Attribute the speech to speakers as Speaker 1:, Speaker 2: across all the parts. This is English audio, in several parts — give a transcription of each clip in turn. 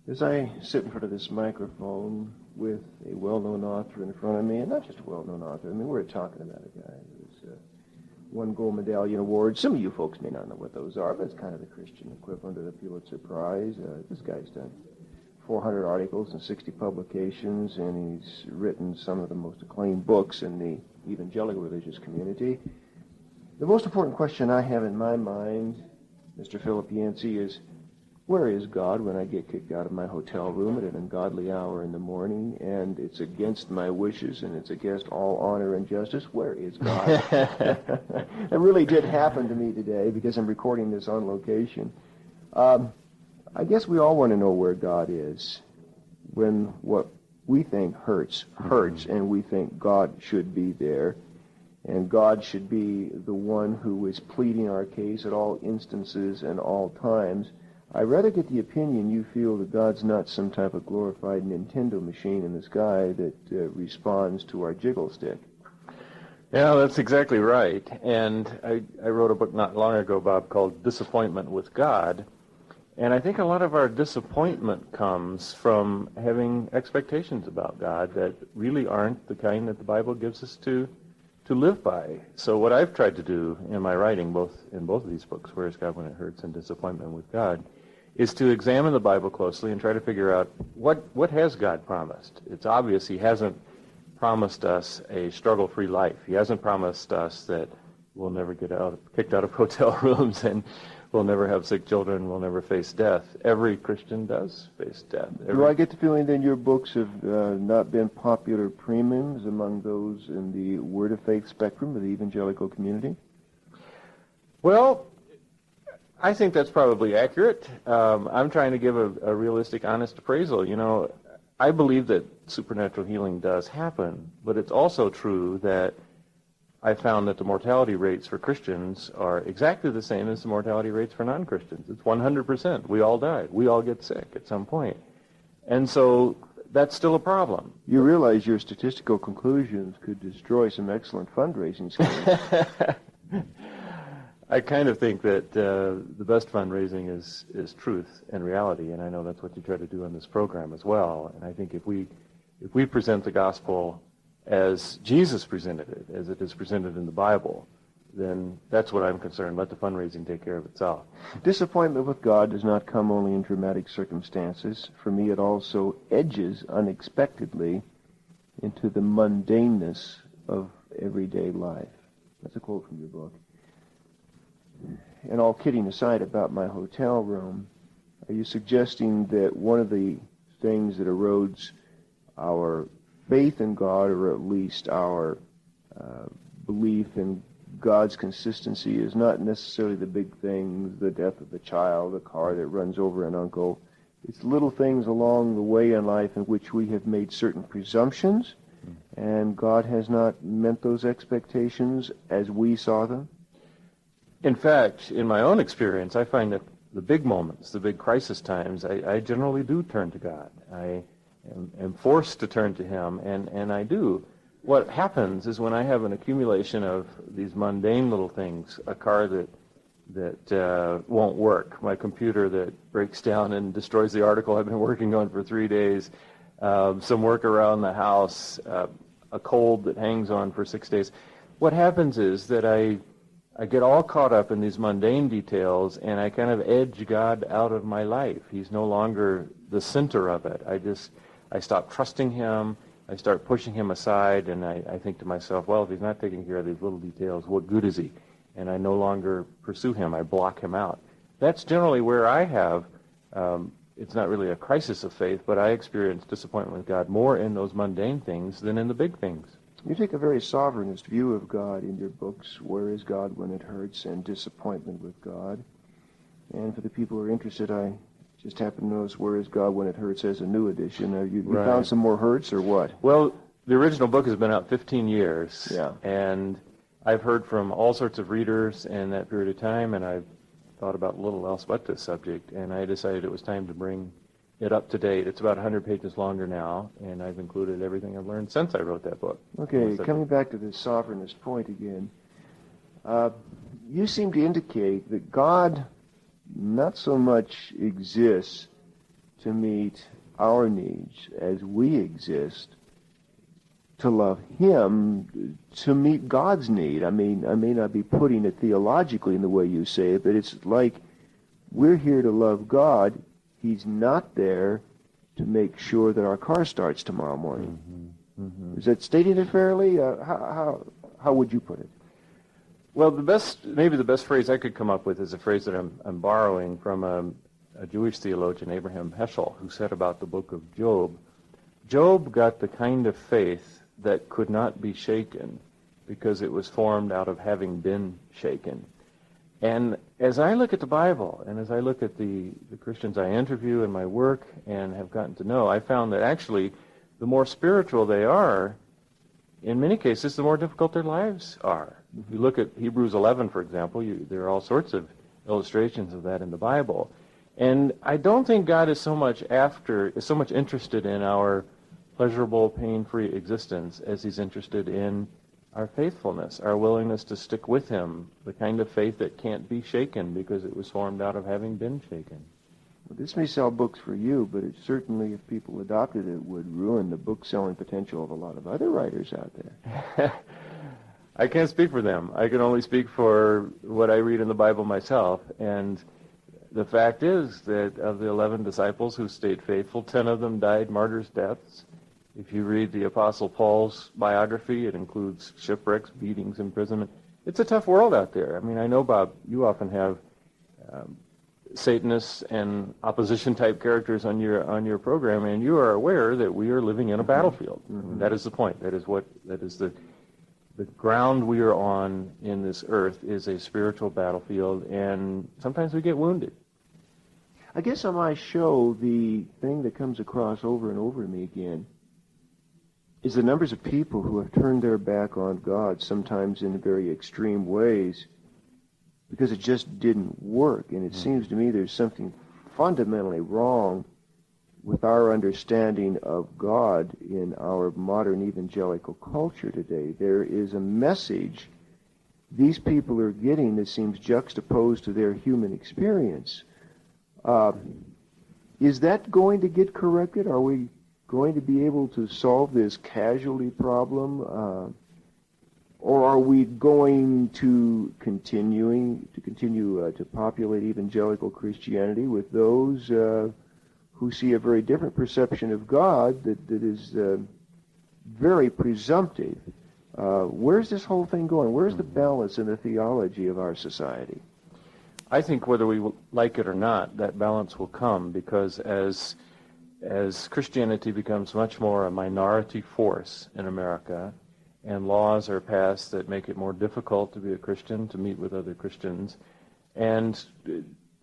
Speaker 1: As I sit in front of this microphone with a well-known author in front of me, and not just a well-known author, I mean, we're talking about a guy who's won gold medallion awards. Some of you folks may not know what those are, but it's kind of the Christian equivalent of the Pulitzer Prize. This guy's done 400 articles and 60 publications, and he's written some of the most acclaimed books in the evangelical religious community. The most important question I have in my mind, Mr. Philip Yancey, is where is God when I get kicked out of my hotel room at an ungodly hour in the morning, and it's against my wishes and it's against all honor and justice? Where is God? It really did happen to me today because I'm recording this on location. I guess we all want to know where God is when what we think hurts, and we think God should be there, and God should be the one who is pleading our case at all instances and all times. I rather get the opinion you feel that God's not some type of glorified Nintendo machine in the sky that responds to our jiggle stick.
Speaker 2: Yeah, that's exactly right. And I wrote a book not long ago, Bob, called Disappointment with God. And I think a lot of our disappointment comes from having expectations about God that really aren't the kind that the Bible gives us to live by. So what I've tried to do in my writing, in both of these books, Where is God When It Hurts and Disappointment with God, is to examine the Bible closely and try to figure out what has God promised. It's obvious he hasn't promised us a struggle-free life. He hasn't promised us that we'll never get kicked out of hotel rooms and we'll never have sick children, we'll never face death. Every Christian does face death.
Speaker 1: Do I get the feeling then your books have not been popular premiums among those in the Word of Faith spectrum of the evangelical community?
Speaker 2: Well, I think that's probably accurate. I'm trying to give a realistic, honest appraisal. You know, I believe that supernatural healing does happen, but it's also true that I found that the mortality rates for Christians are exactly the same as the mortality rates for non-Christians. It's 100%. We all die. We all get sick at some point. And so that's still a problem.
Speaker 1: You realize your statistical conclusions could destroy some excellent fundraising schemes.
Speaker 2: I kind of think that the best fundraising is truth and reality, and I know that's what you try to do on this program as well. And I think if we present the gospel as Jesus presented it, as it is presented in the Bible, then that's what I'm concerned. Let the fundraising take care of itself.
Speaker 1: Disappointment with God does not come only in dramatic circumstances. For me, it also edges unexpectedly into the mundaneness of everyday life. That's a quote from your book. And all kidding aside about my hotel room, are you suggesting that one of the things that erodes our faith in God, or at least our belief in God's consistency, is not necessarily the big things, the death of the child, the car that runs over an uncle? It's little things along the way in life in which we have made certain presumptions, and God has not met those expectations as we saw them?
Speaker 2: In fact, in my own experience, I find that the big moments, the big crisis times, I generally do turn to God. I am forced to turn to Him, and I do. What happens is when I have an accumulation of these mundane little things, a car that won't work, my computer that breaks down and destroys the article I've been working on for 3 days, some work around the house, a cold that hangs on for 6 days, what happens is that I get all caught up in these mundane details, and I kind of edge God out of my life. He's no longer the center of it. I stop trusting Him. I start pushing Him aside, and I think to myself, well, if He's not taking care of these little details, what good is He? And I no longer pursue Him. I block Him out. That's generally where I have, it's not really a crisis of faith, but I experience disappointment with God more in those mundane things than in the big things.
Speaker 1: You take a very sovereignist view of God in your books, Where is God When It Hurts and Disappointment with God. And for the people who are interested, I just happen to notice Where is God When It Hurts as a new edition. You
Speaker 2: Right.
Speaker 1: found some more hurts or what?
Speaker 2: Well, the original book has been out 15 years.
Speaker 1: Yeah.
Speaker 2: And I've heard from all sorts of readers in that period of time, and I've thought about little else but this subject, and I decided it was time to bring it up to date. It's about 100 pages longer now, and I've included everything I've learned since I wrote that book.
Speaker 1: Okay, coming back to this sovereignist point again, you seem to indicate that God not so much exists to meet our needs as we exist, to love him, to meet God's need. I mean, I may not be putting it theologically in the way you say it, but it's like we're here to love God. He's not there to make sure that our car starts tomorrow morning. Is that stating it fairly? How would you put it?
Speaker 2: Well, maybe the best phrase I could come up with is a phrase that I'm borrowing from a Jewish theologian, Abraham Heschel, who said about the book of Job, Job got the kind of faith that could not be shaken because it was formed out of having been shaken. And as I look at the Bible, and as I look at the Christians I interview in my work and have gotten to know, I found that actually the more spiritual they are, in many cases, the more difficult their lives are. If you look at Hebrews 11, for example, there are all sorts of illustrations of that in the Bible. And I don't think God is so much interested in our pleasurable, pain-free existence as he's interested in our faithfulness, our willingness to stick with him, the kind of faith that can't be shaken because it was formed out of having been shaken.
Speaker 1: Well, this may sell books for you, but it certainly, if people adopted it, would ruin the book-selling potential of a lot of other writers out there.
Speaker 2: I can't speak for them. I can only speak for what I read in the Bible myself. And the fact is that of the 11 disciples who stayed faithful, 10 of them died martyrs' deaths. If you read the Apostle Paul's biography, it includes shipwrecks, beatings, imprisonment. It's a tough world out there. I mean, I know, Bob, you often have Satanists and opposition-type characters on your program, and you are aware that we are living in a battlefield. Mm-hmm. That is the point. That is the ground we are on in this earth is a spiritual battlefield, and sometimes we get wounded.
Speaker 1: I guess on my show, the thing that comes across over and over to me again is the numbers of people who have turned their back on God, sometimes in very extreme ways, because it just didn't work. And it seems to me there's something fundamentally wrong with our understanding of God in our modern evangelical culture today. There is a message these people are getting that seems juxtaposed to their human experience. Is that going to get corrected? Are we going to be able to solve this casualty problem? Or are we going to continue to populate evangelical Christianity with those who see a very different perception of God that is very presumptive? Where's this whole thing going? Where's the balance in the theology of our society?
Speaker 2: I think whether we like it or not, that balance will come, because as Christianity becomes much more a minority force in America, and laws are passed that make it more difficult to be a Christian, to meet with other Christians, and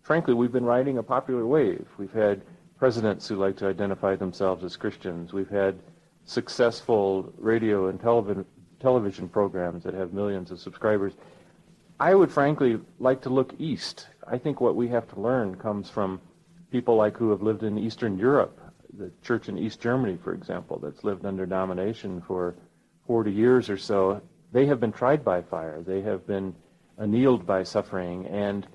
Speaker 2: frankly, we've been riding a popular wave. We've had presidents who like to identify themselves as Christians. We've had successful radio and television programs that have millions of subscribers. I would frankly like to look east. I think what we have to learn comes from people like who have lived in Eastern Europe, the church in East Germany, for example, that's lived under domination for 40 years or so. They have been tried by fire. They have been annealed by suffering. And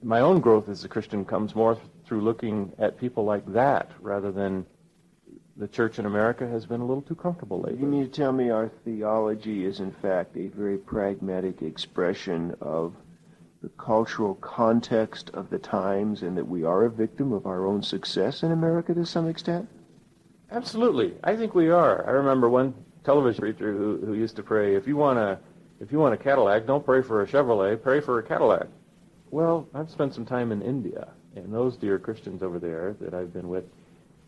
Speaker 2: my own growth as a Christian comes more through looking at people like that rather than the church in America has been a little too comfortable lately.
Speaker 1: You mean to tell me our theology is in fact a very pragmatic expression of the cultural context of the times, and that we are a victim of our own success in America to some extent?
Speaker 2: Absolutely. I think we are. I remember one television preacher who used to pray, if you want a Cadillac, don't pray for a Chevrolet, pray for a Cadillac. Well, I've spent some time in India, and those dear Christians over there that I've been with,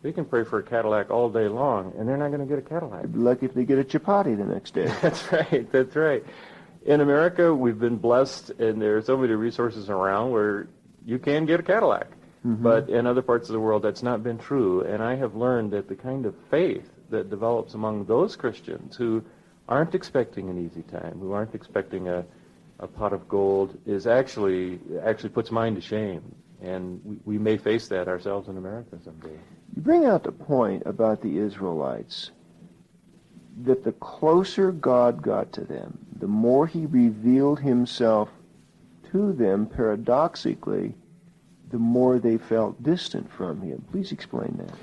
Speaker 2: they can pray for a Cadillac all day long, and they're not going to get a Cadillac.
Speaker 1: They'd be lucky if they get a chapati the next day.
Speaker 2: That's right. That's right. In America, we've been blessed, and there are so many resources around where you can get a Cadillac. Mm-hmm. But in other parts of the world, that's not been true. And I have learned that the kind of faith that develops among those Christians who aren't expecting an easy time, who aren't expecting a pot of gold, is actually puts mine to shame. And we may face that ourselves in America someday.
Speaker 1: You bring out the point about the Israelites, that the closer God got to them, the more he revealed himself to them, paradoxically, the more they felt distant from him. Please explain that.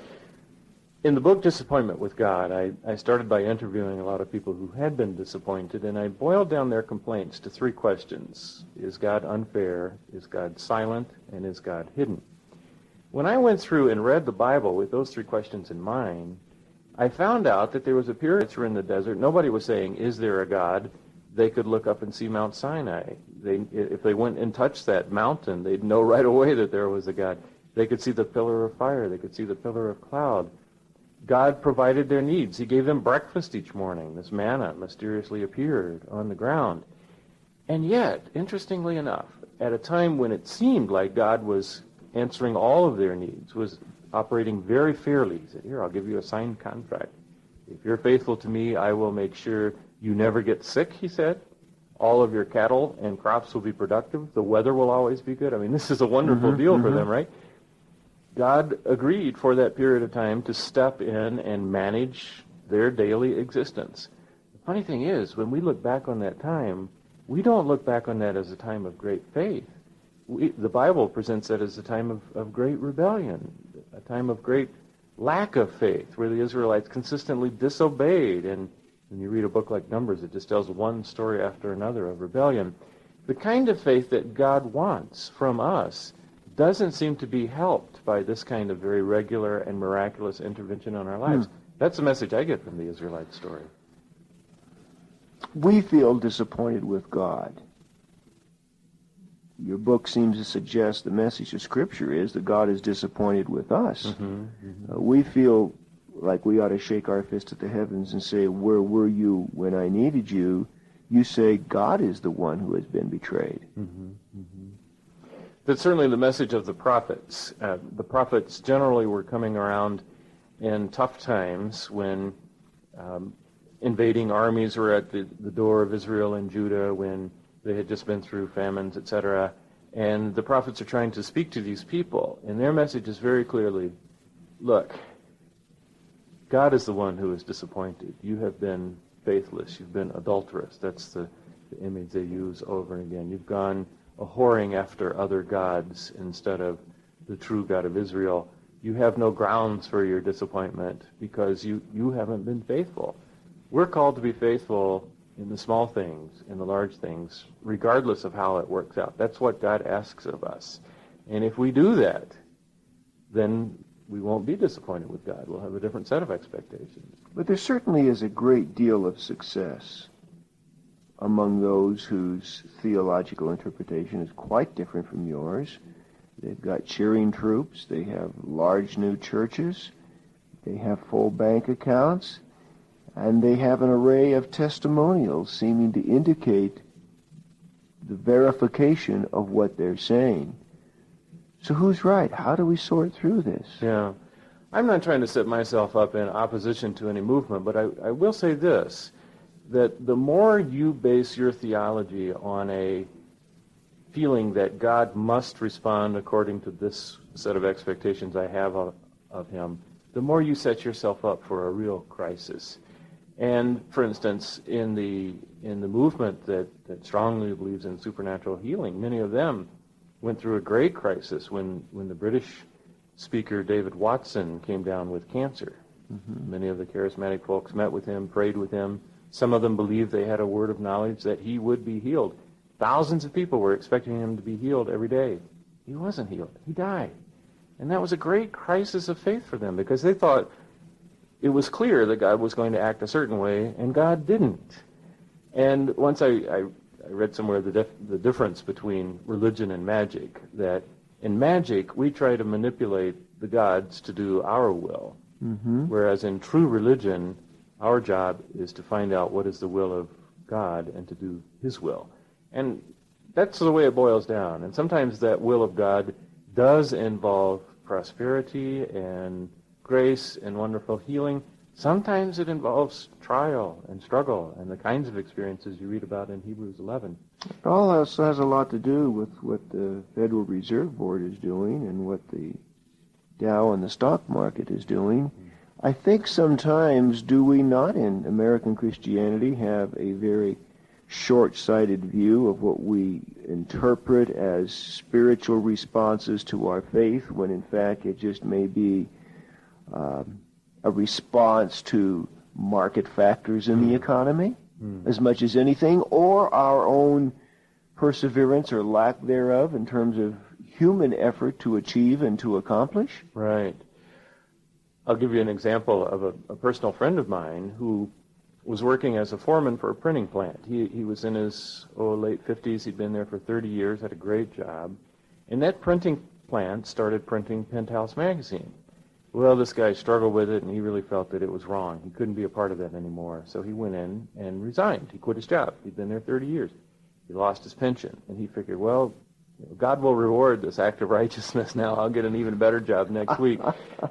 Speaker 2: In the book Disappointment with God, I started by interviewing a lot of people who had been disappointed, and I boiled down their complaints to 3 questions. Is God unfair? Is God silent? And is God hidden? When I went through and read the Bible with those 3 questions in mind, I found out that there was a period in the desert. Nobody was saying, is there a God? They could look up and see Mount Sinai. If they went and touched that mountain, they'd know right away that there was a God. They could see the pillar of fire. They could see the pillar of cloud. God provided their needs. He gave them breakfast each morning. This manna mysteriously appeared on the ground. And yet, interestingly enough, at a time when it seemed like God was answering all of their needs, was operating very fairly, he said, here, I'll give you a signed contract. If you're faithful to me, I will make sure you never get sick, he said. All of your cattle and crops will be productive. The weather will always be good. I mean, this is a wonderful deal for them, right? God agreed for that period of time to step in and manage their daily existence. The funny thing is, when we look back on that time, we don't look back on that as a time of great faith. The Bible presents that as a time of great rebellion, a time of great lack of faith, where the Israelites consistently disobeyed. And when you read a book like Numbers, it just tells one story after another of rebellion. The kind of faith that God wants from us doesn't seem to be helped by this kind of very regular and miraculous intervention on our lives. That's the message I get from the Israelite story.
Speaker 1: We feel disappointed with God. Your book seems to suggest the message of Scripture is that God is disappointed with us. We feel like we ought to shake our fist at the heavens and say, where were you when I needed you? You say God is the one who has been betrayed.
Speaker 2: That's certainly the message of the prophets. The prophets generally were coming around in tough times when invading armies were at the door of Israel and Judah, when they had just been through famines, etc. And the prophets are trying to speak to these people, and their message is very clearly, look, God is the one who is disappointed. You have been faithless. You've been adulterous. That's the image they use over and again. You've gone a-whoring after other gods instead of the true God of Israel. You have no grounds for your disappointment because you haven't been faithful. We're called to be faithful in the small things, in the large things, regardless of how it works out. That's what God asks of us. And if we do that, then we won't be disappointed with God. We'll have a different set of expectations.
Speaker 1: But there certainly is a great deal of success among those whose theological interpretation is quite different from yours. They've got cheering troops. They have large new churches. They have full bank accounts. And they have an array of testimonials seeming to indicate the verification of what they're saying. So who's right? How do we sort through this?
Speaker 2: Yeah. I'm not trying to set myself up in opposition to any movement, but I will say this, that the more you base your theology on a feeling that God must respond according to this set of expectations I have of him, the more you set yourself up for a real crisis. And, for instance, in the movement that strongly believes in supernatural healing, many of them went through a great crisis when the British speaker David Watson came down with cancer. Many of the charismatic folks met with him, prayed with him. Some of them believed they had a word of knowledge that he would be healed. Thousands of people were expecting him to be healed every day. He wasn't healed. He died. And that was a great crisis of faith for them because they thought it was clear that God was going to act a certain way, and God didn't. And once I read somewhere the difference between religion and magic, that in magic we try to manipulate the gods to do our will, whereas in true religion our job is to find out what is the will of God and to do his will. And that's the way it boils down. And sometimes that will of God does involve prosperity and grace and wonderful healing. Sometimes it involves trial and struggle and the kinds of experiences you read about in Hebrews 11.
Speaker 1: It all has a lot to do with what the Federal Reserve Board is doing and what the Dow and the stock market is doing. I think sometimes, do we not in American Christianity have a very short-sighted view of what we interpret as spiritual responses to our faith, when in fact it just may be a response to market factors in the economy, as much as anything, or our own perseverance or lack thereof in terms of human effort to achieve and to accomplish.
Speaker 2: Right. I'll give you an example of a personal friend of mine who was working as a foreman for a printing plant. He was in his late 50s. He'd been there for 30 years, had a great job. And that printing plant started printing Penthouse magazine. Well, this guy struggled with it, and he really felt that it was wrong. He couldn't be a part of that anymore. So he went in and resigned. He quit his job. He'd been there 30 years. He lost his pension, and he figured, well, God will reward this act of righteousness now. I'll get an even better job next week.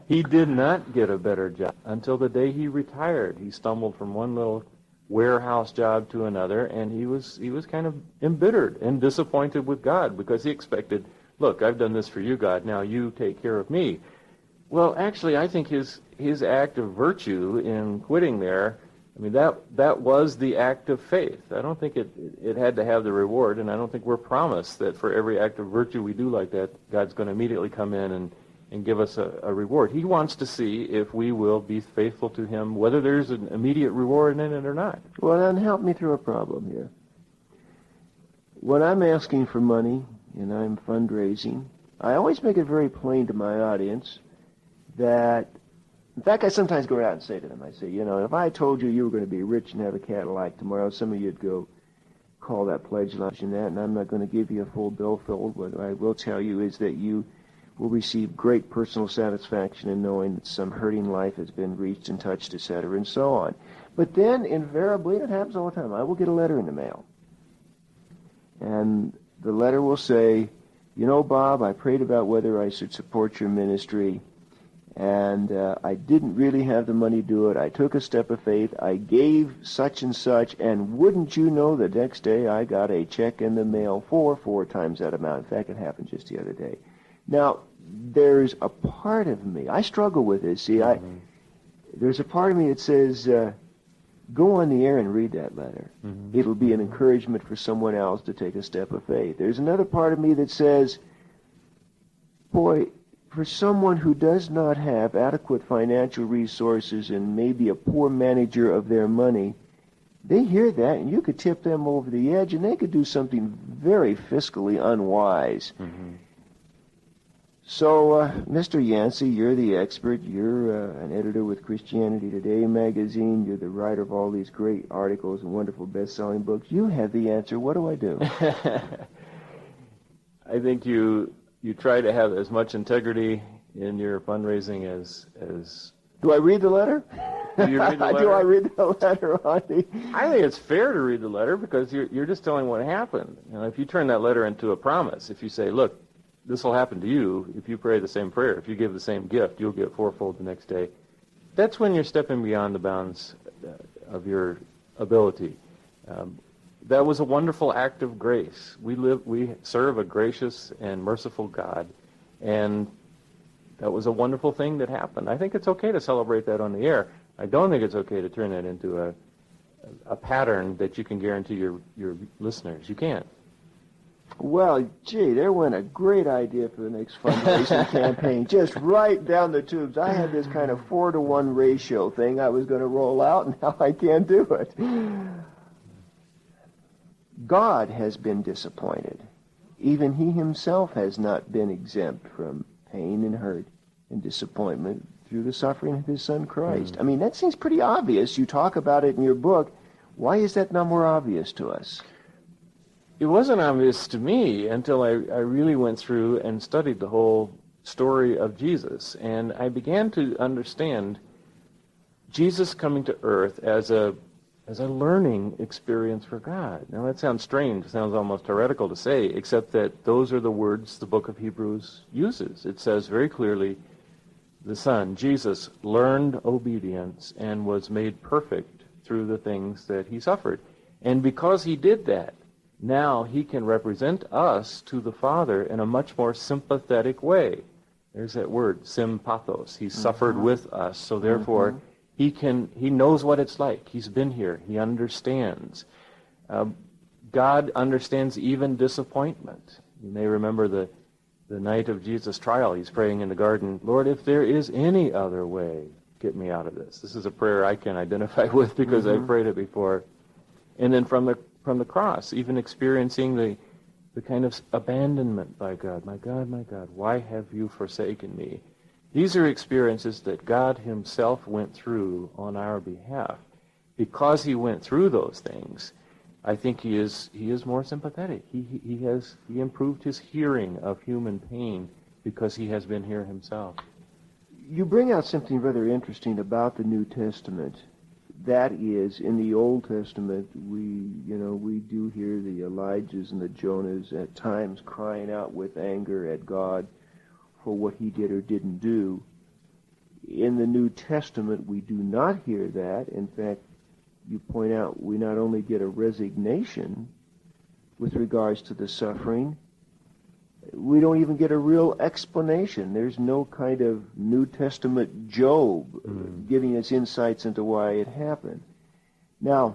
Speaker 2: He did not get a better job until the day he retired. He stumbled from one little warehouse job to another, and he was kind of embittered and disappointed with God because he expected, look, I've done this for you, God. Now you take care of me. Well, actually, I think his act of virtue in quitting there, I mean, that was the act of faith. I don't think it had to have the reward, and I don't think we're promised that for every act of virtue we do like that, God's going to immediately come in and give us a reward. He wants to see if we will be faithful to him, whether there's an immediate reward in it or not.
Speaker 1: Well, then help me through a problem here. When I'm asking for money and I'm fundraising, I always make it very plain to my audience that, in fact, I sometimes go out and say to them, I say, if I told you were going to be rich and have a Cadillac tomorrow, some of you'd go call that pledge lunch and that, and I'm not going to give you a full bill filled. What I will tell you is that you will receive great personal satisfaction in knowing that some hurting life has been reached and touched, etc., and so on. But then, invariably, it happens all the time, I will get a letter in the mail. And the letter will say, Bob, I prayed about whether I should support your ministry, and I didn't really have the money to do it. I took a step of faith. I gave such and such, and wouldn't you know, the next day I got a check in the mail for 4 times that amount. In fact, it happened just the other day. Now, there's a part of me, I struggle with this. See, there's a part of me that says, go on the air and read that letter. It'll be an encouragement for someone else to take a step of faith. There's another part of me that says, boy, for someone who does not have adequate financial resources and maybe a poor manager of their money, they hear that and you could tip them over the edge and they could do something very fiscally unwise. So, Mr. Yancey, you're the expert. You're an editor with Christianity Today magazine. You're the writer of all these great articles and wonderful best-selling books. You have the answer. What do I do?
Speaker 2: I think you try to have as much integrity in your fundraising as
Speaker 1: Do I read the letter?
Speaker 2: Do you read the letter?
Speaker 1: Do I read the letter, Auntie?
Speaker 2: I think it's fair to read the letter because you're just telling what happened. If you turn that letter into a promise, if you say, look, this will happen to you if you pray the same prayer. If you give the same gift, you'll get 4-fold the next day. That's when you're stepping beyond the bounds of your ability. That was a wonderful act of grace. We serve a gracious and merciful God, and that was a wonderful thing that happened. I think it's okay to celebrate that on the air. I don't think it's okay to turn that into a pattern that you can guarantee your listeners. You can't.
Speaker 1: Well, gee, there went a great idea for the next fundraising campaign, just right down the tubes. I had this kind of 4-to-1 ratio thing I was going to roll out, and now I can't do it. God has been disappointed. Even he himself has not been exempt from pain and hurt and disappointment through the suffering of his son Christ. I mean, that seems pretty obvious. You talk about it in your book. Why is that not more obvious to us?
Speaker 2: It wasn't obvious to me until I really went through and studied the whole story of Jesus. And I began to understand Jesus coming to earth as a learning experience for God. Now that sounds strange. It sounds almost heretical to say, except that those are the words the book of Hebrews uses. It says very clearly, the Son, Jesus, learned obedience and was made perfect through the things that he suffered. And because he did that, now he can represent us to the Father in a much more sympathetic way. There's that word, sympathos. He suffered with us, so therefore he knows what it's like. He's been here. He understands. God understands even disappointment. You may remember the night of Jesus' trial. He's praying in the garden, Lord, if there is any other way, get me out of this. This is a prayer I can identify with because I've prayed it before. And then from the cross, even experiencing the kind of abandonment by God. My God, why have you forsaken me? These are experiences that God himself went through on our behalf. Because he went through those things, I think he is more sympathetic. He improved his hearing of human pain because he has been here himself.
Speaker 1: You bring out something rather interesting about the New Testament. That is, in the Old Testament, we do hear the Elijahs and the Jonahs at times crying out with anger at God for what he did or didn't do. In the New Testament, we do not hear that. In fact, you point out we not only get a resignation with regards to the suffering, we don't even get a real explanation. There's no kind of New Testament Job giving us insights into why it happened. Now,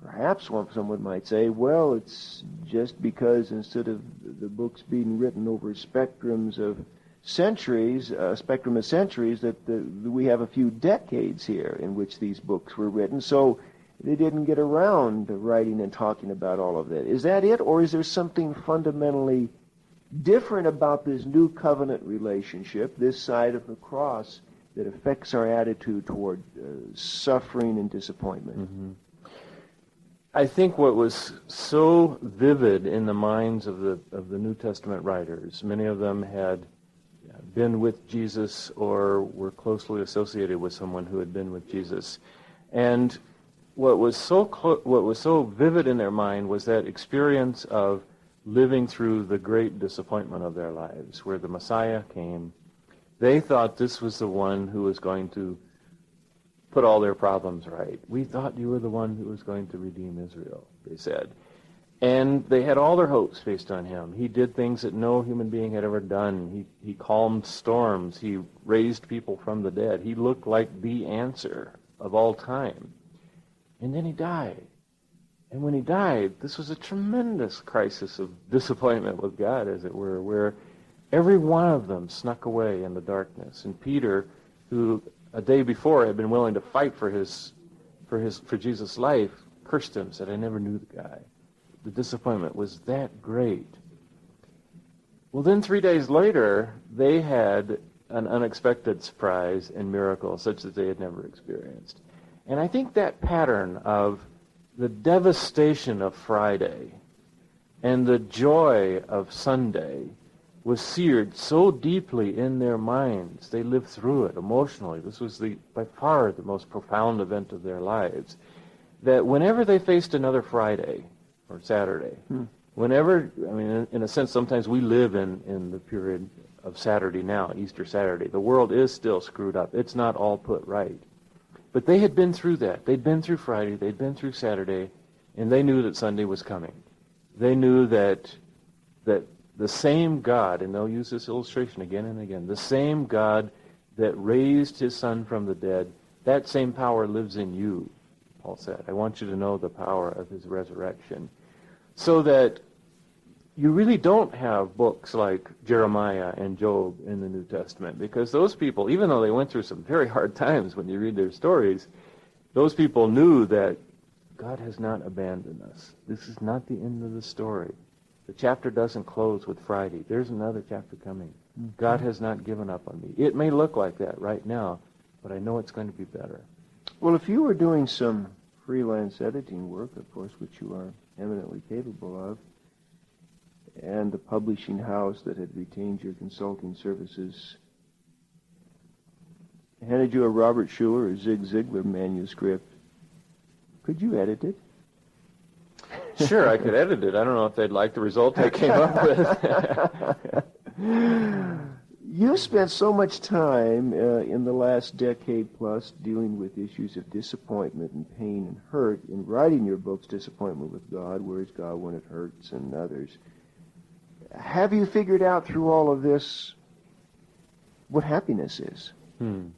Speaker 1: perhaps someone might say, well, it's just because instead of the books being written over spectrums of centuries, that we have a few decades here in which these books were written, so they didn't get around to writing and talking about all of that. Is that it, or is there something fundamentally different about this new covenant relationship, this side of the cross, that affects our attitude toward suffering and disappointment?
Speaker 2: Mm-hmm. I think what was so vivid in the minds of the New Testament writers, many of them had been with Jesus or were closely associated with someone who had been with Jesus, and what was so vivid in their mind was that experience of living through the great disappointment of their lives, where the Messiah came. They thought this was the one who was going to put all their problems right. We thought you were the one who was going to redeem Israel, they said. And they had all their hopes based on him. He did things that no human being had ever done. He calmed storms. He raised people from the dead. He looked like the answer of all time. And then he died. And when he died, this was a tremendous crisis of disappointment with God, as it were, where every one of them snuck away in the darkness. And Peter, who a day before had been willing to fight for Jesus' life, cursed him, said, I never knew the guy. The disappointment was that great. Well, then 3 days later, they had an unexpected surprise and miracle such that they had never experienced. And I think that pattern of the devastation of Friday and the joy of Sunday was seared so deeply in their minds. They lived through it emotionally. This was by far the most profound event of their lives. That whenever they faced another Friday or Saturday, in a sense, sometimes we live in the period of Saturday now, Easter Saturday. The world is still screwed up. It's not all put right. But they had been through that. They'd been through Friday, they'd been through Saturday, and they knew that Sunday was coming. They knew that the same God, and they'll use this illustration again and again, the same God that raised his Son from the dead, that same power lives in you, Paul said. I want you to know the power of his resurrection. So that you really don't have books like Jeremiah and Job in the New Testament, because those people, even though they went through some very hard times when you read their stories, those people knew that God has not abandoned us. This is not the end of the story. The chapter doesn't close with Friday. There's another chapter coming. Mm-hmm. God has not given up on me. It may look like that right now, but I know it's going to be better.
Speaker 1: Well, if you were doing some freelance editing work, of course, which you are eminently capable of, and the publishing house that had retained your consulting services handed you a Robert Schuller or Zig Ziglar manuscript, could you edit it?
Speaker 2: Sure, I could edit it. I don't know if they'd like the result I came up with.
Speaker 1: You spent so much time in the last decade plus dealing with issues of disappointment and pain and hurt in writing your books, Disappointment with God, Where is God When It Hurts, and others. Have you figured out through all of this what happiness is? Do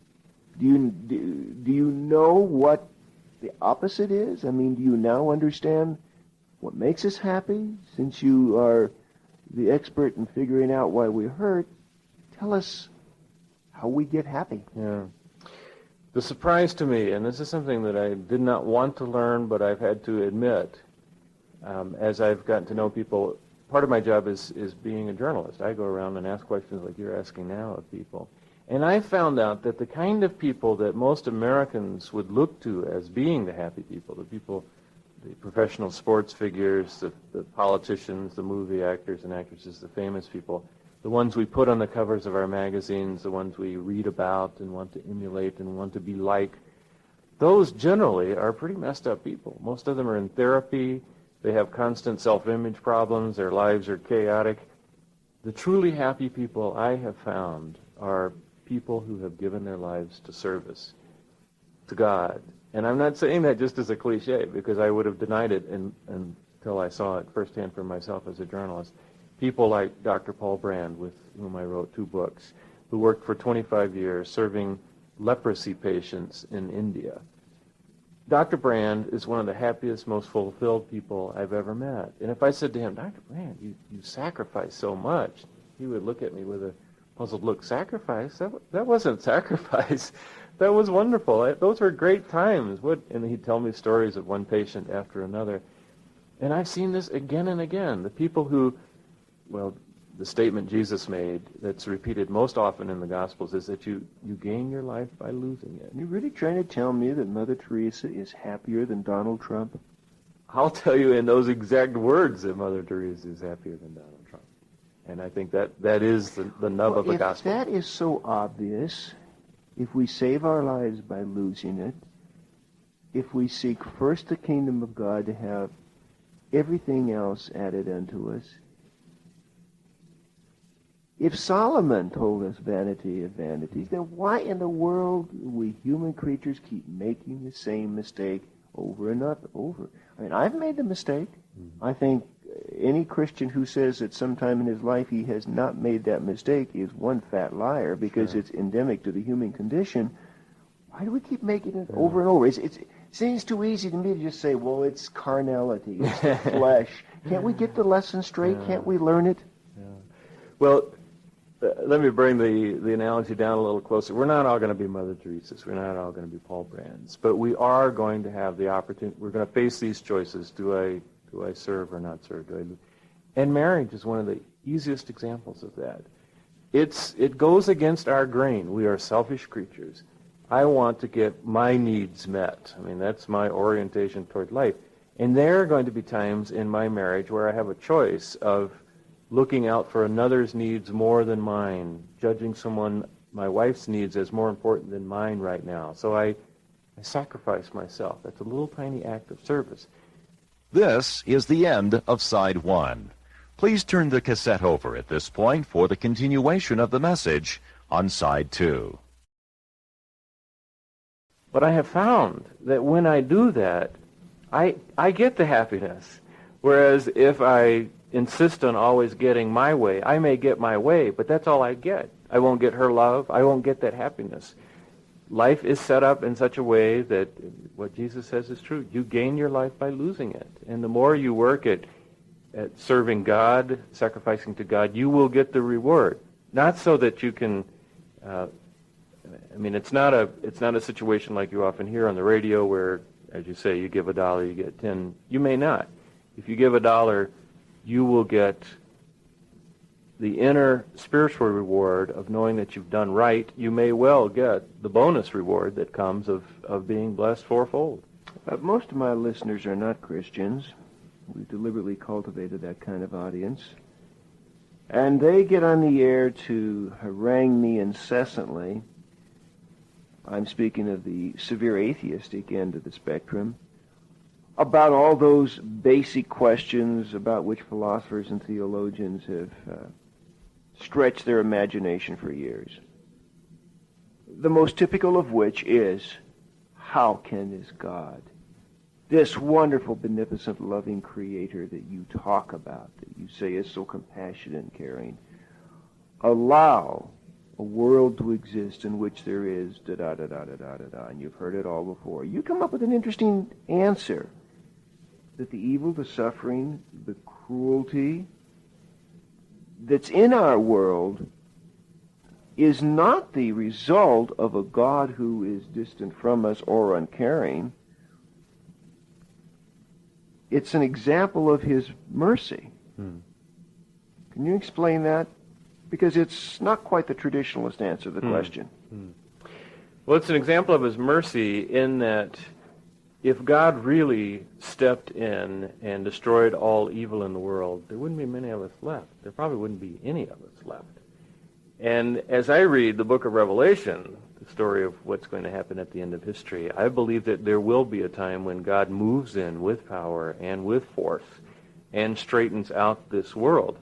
Speaker 1: you know what the opposite is? I mean, do you now understand what makes us happy? Since you are the expert in figuring out why we hurt, tell us how we get happy.
Speaker 2: Yeah. The surprise to me, and this is something that I did not want to learn, but I've had to admit, as I've gotten to know people, part of my job is being a journalist. I go around and ask questions like you're asking now of people. And I found out that the kind of people that most Americans would look to as being the happy people, the professional sports figures, the politicians, the movie actors and actresses, the famous people, the ones we put on the covers of our magazines, the ones we read about and want to emulate and want to be like, those generally are pretty messed up people. Most of them are in therapy. They have constant self-image problems. Their lives are chaotic. The truly happy people I have found are people who have given their lives to service, to God. And I'm not saying that just as a cliche, because I would have denied it until I saw it firsthand for myself as a journalist. People like Dr. Paul Brand, with whom I wrote 2 books, who worked for 25 years serving leprosy patients in India. Dr. Brand is one of the happiest, most fulfilled people I've ever met. And if I said to him, Dr. Brand, you sacrifice so much, he would look at me with a puzzled look. Sacrifice? That wasn't sacrifice. That was wonderful. Those were great times. And he'd tell me stories of one patient after another. And I've seen this again and again. The people who, well, the statement Jesus made that's repeated most often in the Gospels is that you gain your life by losing it.
Speaker 1: You're really trying to tell me that Mother Teresa is happier than Donald Trump?
Speaker 2: I'll tell you in those exact words that Mother Teresa is happier than Donald Trump. And I think that is the nub of the gospel.
Speaker 1: If that is so obvious, if we save our lives by losing it, if we seek first the kingdom of God to have everything else added unto us, if Solomon told us vanity of vanities, then why in the world do we human creatures keep making the same mistake over and over? I mean, I've made the mistake. Mm-hmm. I think any Christian who says that sometime in his life he has not made that mistake is one fat liar, because It's endemic to the human condition. Why do we keep making it over and over? It seems too easy to me to just say, well, it's carnality, it's the flesh. Can't we get the lesson straight? Can't we learn it?
Speaker 2: Yeah. Well, let me bring the analogy down a little closer. We're not all going to be Mother Teresa's. We're not all going to be Paul Brands. But we are going to have the opportunity. We're going to face these choices. Do I serve or not serve? And marriage is one of the easiest examples of that. It goes against our grain. We are selfish creatures. I want to get my needs met. I mean, that's my orientation toward life. And there are going to be times in my marriage where I have a choice of looking out for another's needs more than mine, judging my wife's needs as more important than mine right now. So I sacrifice myself. That's a little tiny act of service.
Speaker 3: This is the end of Side 1. Please turn the cassette over at this point for the continuation of the message on Side 2.
Speaker 2: But I have found that when I do that, I get the happiness. Whereas if I insist on always getting my way, I may get my way, but that's all I get. I won't get her love. I won't get that happiness. Life is set up in such a way that what Jesus says is true. You gain your life by losing it. And the more you work at serving God, sacrificing to God, you will get the reward. Not so that you can, it's not a situation like you often hear on the radio where, as you say, you give $1, you get 10. You may not. If you give $1, you will get the inner spiritual reward of knowing that you've done right. You may well get the bonus reward that comes of being blessed fourfold.
Speaker 1: Most of my listeners are not Christians. We've deliberately cultivated that kind of audience. And they get on the air to harangue me incessantly. I'm speaking of the severe atheistic end of the spectrum, about all those basic questions about which philosophers and theologians have stretched their imagination for years. The most typical of which is, how can this God, this wonderful, beneficent, loving Creator that you talk about, that you say is so compassionate and caring, allow a world to exist in which there is da-da-da-da-da-da-da-da, and you've heard it all before. You come up with an interesting answer. that the evil, the suffering, the cruelty that's in our world is not the result of a God who is distant from us or uncaring. It's an example of his mercy. Can you explain that? Because it's not quite the traditionalist answer to the question.
Speaker 2: Well, it's an example of his mercy in that if God really stepped in and destroyed all evil in the world, there wouldn't be many of us left. There probably wouldn't be any of us left. And as I read the book of Revelation, the story of what's going to happen at the end of history, I believe that there will be a time when God moves in with power and with force and straightens out this world.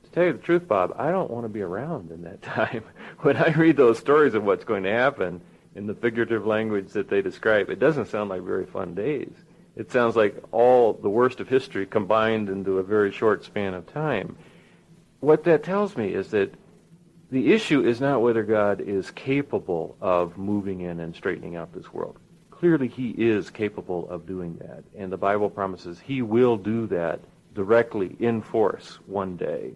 Speaker 2: To tell you the truth, Bob, I don't want to be around in that time. When I read those stories of what's going to happen in the figurative language that they describe, it doesn't sound like very fun days. It sounds like all the worst of history combined into a very short span of time. What that tells me is that the issue is not whether God is capable of moving in and straightening out this world. Clearly he is capable of doing that, and the Bible promises he will do that directly in force one day.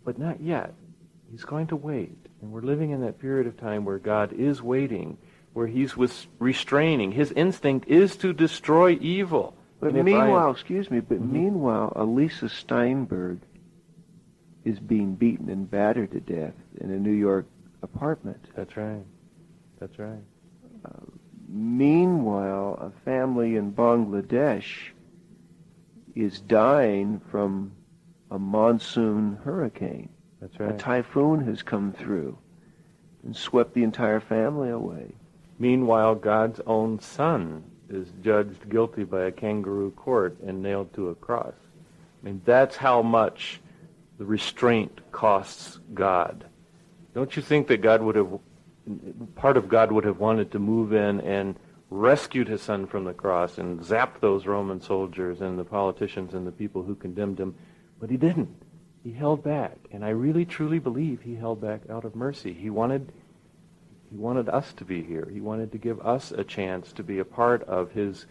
Speaker 2: But not yet. He's going to wait, and we're living in that period of time where God is waiting, where he's restraining. His instinct is to destroy evil.
Speaker 1: But meanwhile, meanwhile, Elisa Steinberg is being beaten and battered to death in a New York apartment.
Speaker 2: That's right. That's right.
Speaker 1: Meanwhile, a family in Bangladesh is dying from a monsoon hurricane.
Speaker 2: That's right.
Speaker 1: A typhoon has come through and swept the entire family away.
Speaker 2: Meanwhile, God's own son is judged guilty by a kangaroo court and nailed to a cross. I mean, that's how much the restraint costs God. Don't you think that part of God would have wanted to move in and rescued his son from the cross and zap those Roman soldiers and the politicians and the people who condemned him? But he didn't. He held back. And I really truly believe he held back out of mercy. He wanted us to be here. He wanted to give us a chance to be a part of his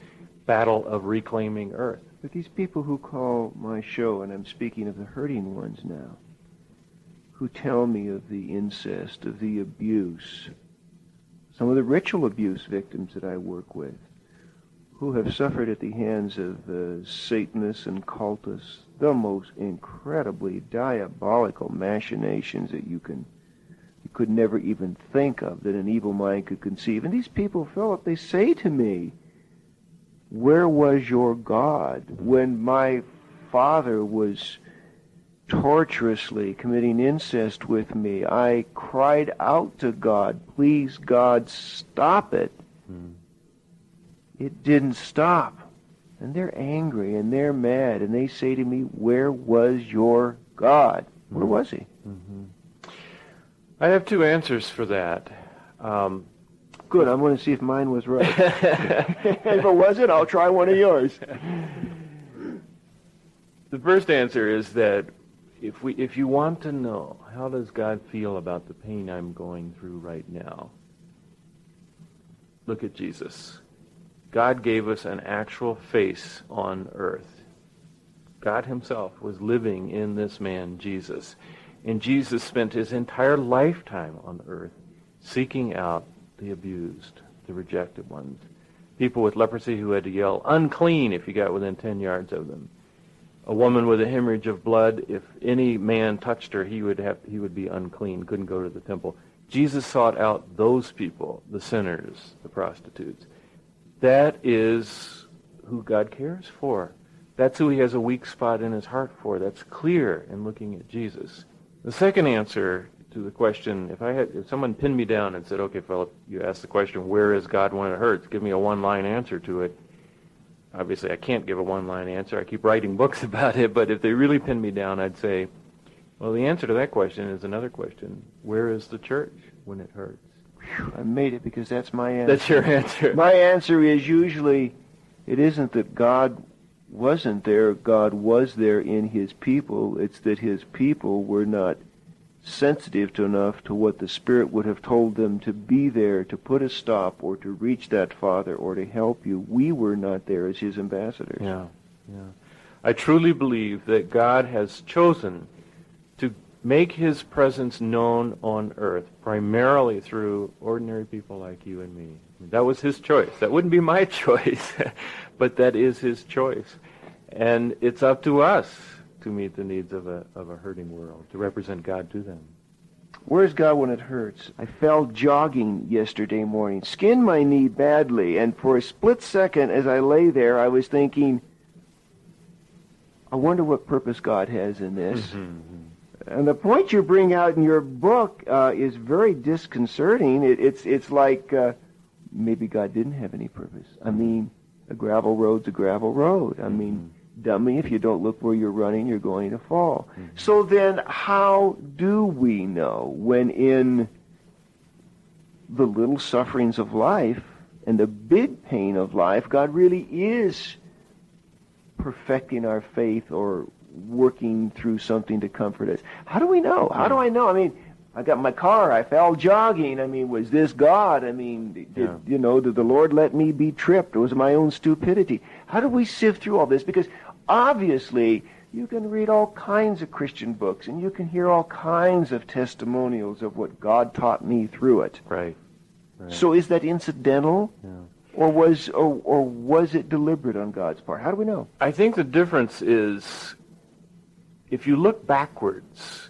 Speaker 2: battle of reclaiming earth.
Speaker 1: But these people who call my show, and I'm speaking of the hurting ones now, who tell me of the incest, of the abuse, some of the ritual abuse victims that I work with, who have suffered at the hands of Satanists and cultists, the most incredibly diabolical machinations that you could never even think of, that an evil mind could conceive. And these people, Philip, they say to me, where was your God when my father was torturously committing incest with me? I cried out to God, please God, stop it. It didn't stop. And they're angry and they're mad and they say to me, where was your God? Where was he?
Speaker 2: I have two answers for that.
Speaker 1: Good, I'm going to see if mine was right. If it wasn't, I'll try one of yours.
Speaker 2: The first answer is that if you want to know how does God feel about the pain I'm going through right now, look at Jesus. God gave us an actual face on earth. God himself was living in this man, Jesus. And Jesus spent his entire lifetime on earth seeking out the abused, the rejected ones. People with leprosy who had to yell, unclean, if you got within 10 yards of them. A woman with a hemorrhage of blood, if any man touched her, he would be unclean, couldn't go to the temple. Jesus sought out those people, the sinners, the prostitutes. That is who God cares for. That's who he has a weak spot in his heart for. That's clear in looking at Jesus. The second answer to the question, if someone pinned me down and said, okay, Philip, you asked the question, where is God when it hurts? Give me a one-line answer to it. Obviously, I can't give a one-line answer. I keep writing books about it, but if they really pinned me down, I'd say, well, the answer to that question is another question. Where is the church when it hurts?
Speaker 1: I made it because that's my answer.
Speaker 2: That's your answer.
Speaker 1: My answer is usually, it isn't that God wasn't there. God was there in his people. It's that his people were not sensitive enough to what the Spirit would have told them to be there, to put a stop, or to reach that Father, or to help you. We were not there as his ambassadors.
Speaker 2: Yeah. I truly believe that God has chosen to make his presence known on earth primarily through ordinary people like you and me. That was his choice. That wouldn't be my choice, but that is his choice. And it's up to us to meet the needs of a hurting world, to represent God to them.
Speaker 1: Where's God when it hurts? I fell jogging yesterday morning, skinned my knee badly, and for a split second as I lay there, I was thinking, I wonder what purpose God has in this. And the point you bring out in your book is very disconcerting. It's like maybe God didn't have any purpose. I mean, a gravel road's a gravel road. I mean, dummy, if you don't look where you're running, you're going to fall. So then how do we know when in the little sufferings of life and the big pain of life, God really is perfecting our faith or working through something to comfort us? How do we know? How do I know? I mean, I got my car, I fell jogging. I mean, was this God? I mean, did the Lord let me be tripped? Or was it my own stupidity? How do we sift through all this? Because obviously, you can read all kinds of Christian books, and you can hear all kinds of testimonials of what God taught me through it.
Speaker 2: Right.
Speaker 1: So is that incidental?
Speaker 2: Yeah.
Speaker 1: Or was it deliberate on God's part? How do we know?
Speaker 2: I think the difference is, if you look backwards,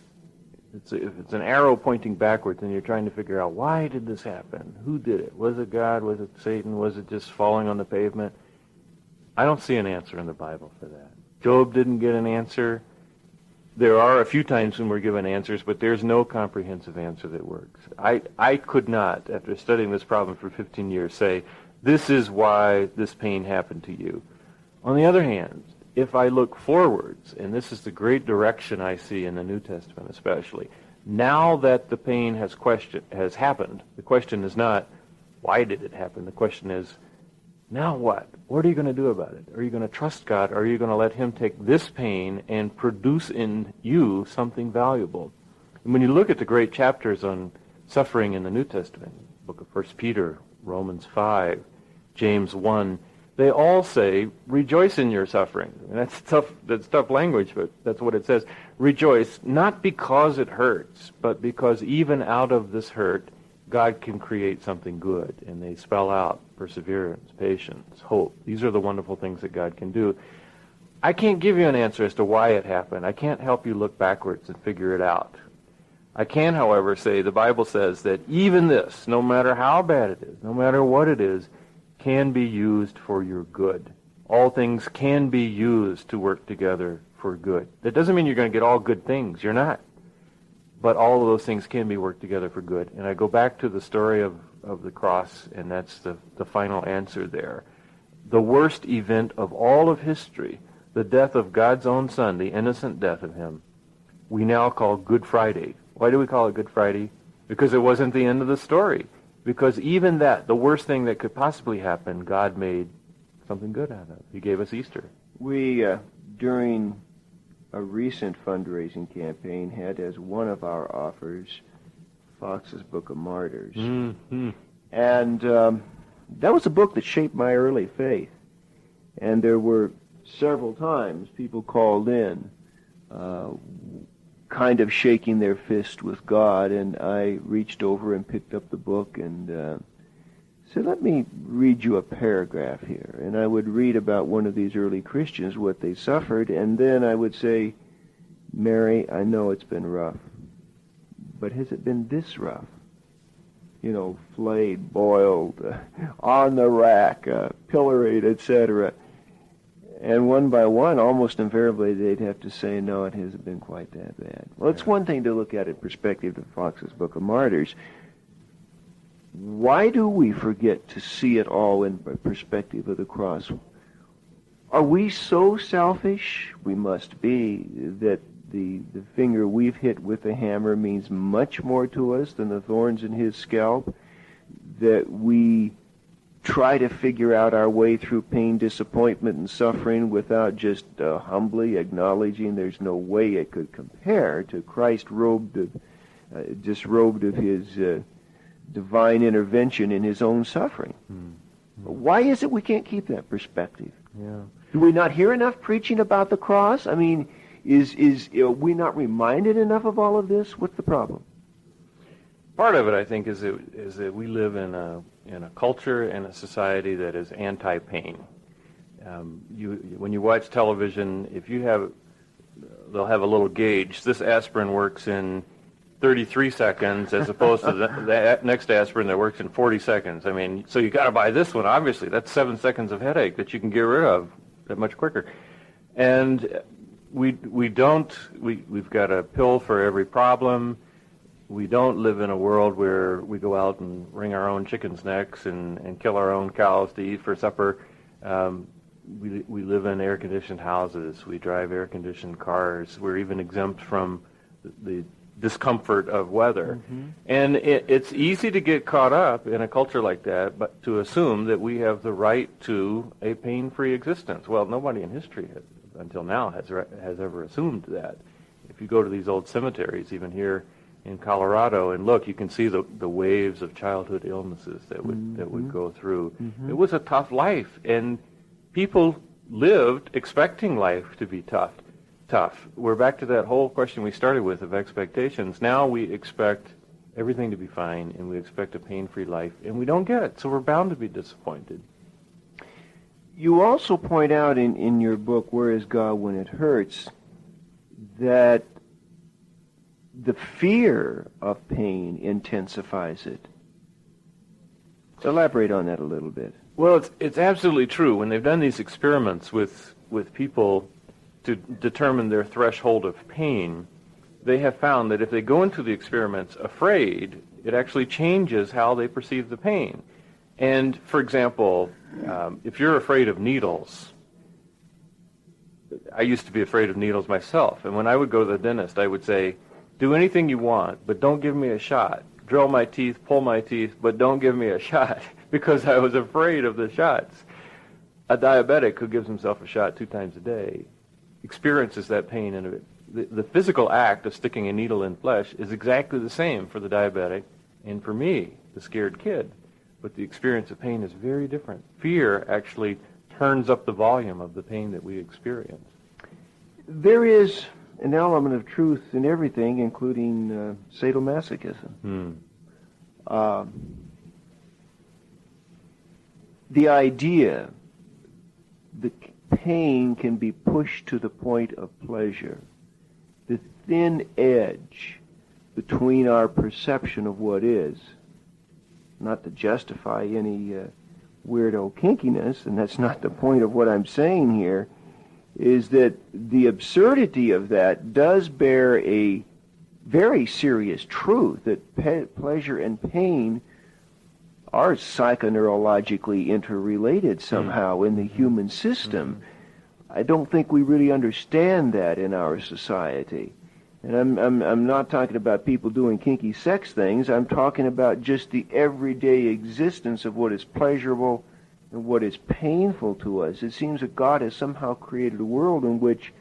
Speaker 2: if it's an arrow pointing backwards and you're trying to figure out, why did this happen? Who did it? Was it God? Was it Satan? Was it just falling on the pavement? I don't see an answer in the Bible for that. Job didn't get an answer. There are a few times when we're given answers, but there's no comprehensive answer that works. I could not, after studying this problem for 15 years, say, this is why this pain happened to you. On the other hand, if I look forwards, and this is the great direction I see in the New Testament especially, now that the pain has happened, the question is not, why did it happen? The question is, now what? What are you going to do about it? Are you going to trust God? Or are you going to let him take this pain and produce in you something valuable? And when you look at the great chapters on suffering in the New Testament, book of 1 Peter, Romans 5, James 1, they all say, rejoice in your suffering. And that's tough language, but that's what it says. Rejoice, not because it hurts, but because even out of this hurt, God can create something good. And they spell out perseverance, patience, hope. These are the wonderful things that God can do. I can't give you an answer as to why it happened. I can't help you look backwards and figure it out. I can, however, say the Bible says that even this, no matter how bad it is, no matter what it is, can be used for your good. All things can be used to work together for good. That doesn't mean you're going to get all good things. You're not. But all of those things can be worked together for good. And I go back to the story of the cross, and that's the final answer there. The worst event of all of history, the death of God's own Son, the innocent death of him, we now call Good Friday. Why do we call it Good Friday? Because it wasn't the end of the story. Because even that, the worst thing that could possibly happen, God made something good out of. He gave us Easter.
Speaker 1: We, during a recent fundraising campaign, had as one of our offers Fox's Book of Martyrs.
Speaker 2: Mm-hmm.
Speaker 1: And that was a book that shaped my early faith. And there were several times people called in kind of shaking their fist with God, and I reached over and picked up the book and said, let me read you a paragraph here. And I would read about one of these early Christians, what they suffered, and then I would say, Mary, I know it's been rough, but has it been this rough? You know, flayed, boiled, on the rack, pilloried, etc. And one by one, almost invariably, they'd have to say, no, it hasn't been quite that bad. Well, it's one thing to look at it in perspective of Fox's Book of Martyrs. Why do we forget to see it all in perspective of the cross? Are we so selfish? We must be, that the finger we've hit with the hammer means much more to us than the thorns in his scalp, that we try to figure out our way through pain, disappointment, and suffering without just humbly acknowledging there's no way it could compare to Christ robed disrobed of his divine intervention in his own suffering. Why is it we can't keep that perspective?
Speaker 2: Yeah.
Speaker 1: Do we not hear enough preaching about the cross? I mean, are we not reminded enough of all of this? What's the problem?
Speaker 2: Part of it, I think, is that we live in a culture and a society that is anti-pain. When you watch television, they'll have a little gauge. This aspirin works in 33 seconds as opposed to the next aspirin that works in 40 seconds. I mean, so you got to buy this one. Obviously, that's 7 seconds of headache that you can get rid of that much quicker. And we've got a pill for every problem. We don't live in a world where we go out and wring our own chickens' necks and kill our own cows to eat for supper. We live in air-conditioned houses. We drive air-conditioned cars. We're even exempt from the discomfort of weather. And it's easy to get caught up in a culture like that, but to assume that we have the right to a pain-free existence. Well, nobody in history until now has ever assumed that. If you go to these old cemeteries, even here in Colorado, and look, you can see the waves of childhood illnesses that would go through. It was a tough life, and people lived expecting life to be tough. We're back to that whole question we started with of expectations. Now we expect everything to be fine, and we expect a pain-free life, and we don't get it, so we're bound to be disappointed.
Speaker 1: You also point out in your book, Where is God When It Hurts, that the fear of pain intensifies it. Elaborate on that a little bit.
Speaker 2: Well, it's absolutely true. When they've done these experiments with people to determine their threshold of pain, they have found that if they go into the experiments afraid, it actually changes how they perceive the pain. And, for example, if you're afraid of needles, I used to be afraid of needles myself, and when I would go to the dentist, I would say, do anything you want, but don't give me a shot. Drill my teeth, pull my teeth, but don't give me a shot, because I was afraid of the shots. A diabetic who gives himself a shot 2 times a day experiences that pain, and the physical act of sticking a needle in flesh is exactly the same for the diabetic and for me, the scared kid. But the experience of pain is very different. Fear actually turns up the volume of the pain that we experience.
Speaker 1: There is an element of truth in everything, including sadomasochism. The idea that pain can be pushed to the point of pleasure, the thin edge between our perception of what is, not to justify any weirdo kinkiness, and that's not the point of what I'm saying here, is that the absurdity of that does bear a very serious truth, that pleasure and pain are psychoneurologically interrelated somehow in the human system. I don't think we really understand that in our society. And I'm not talking about people doing kinky sex things. I'm talking about just the everyday existence of what is pleasurable and what is painful to us. It seems that God has somehow created a world in which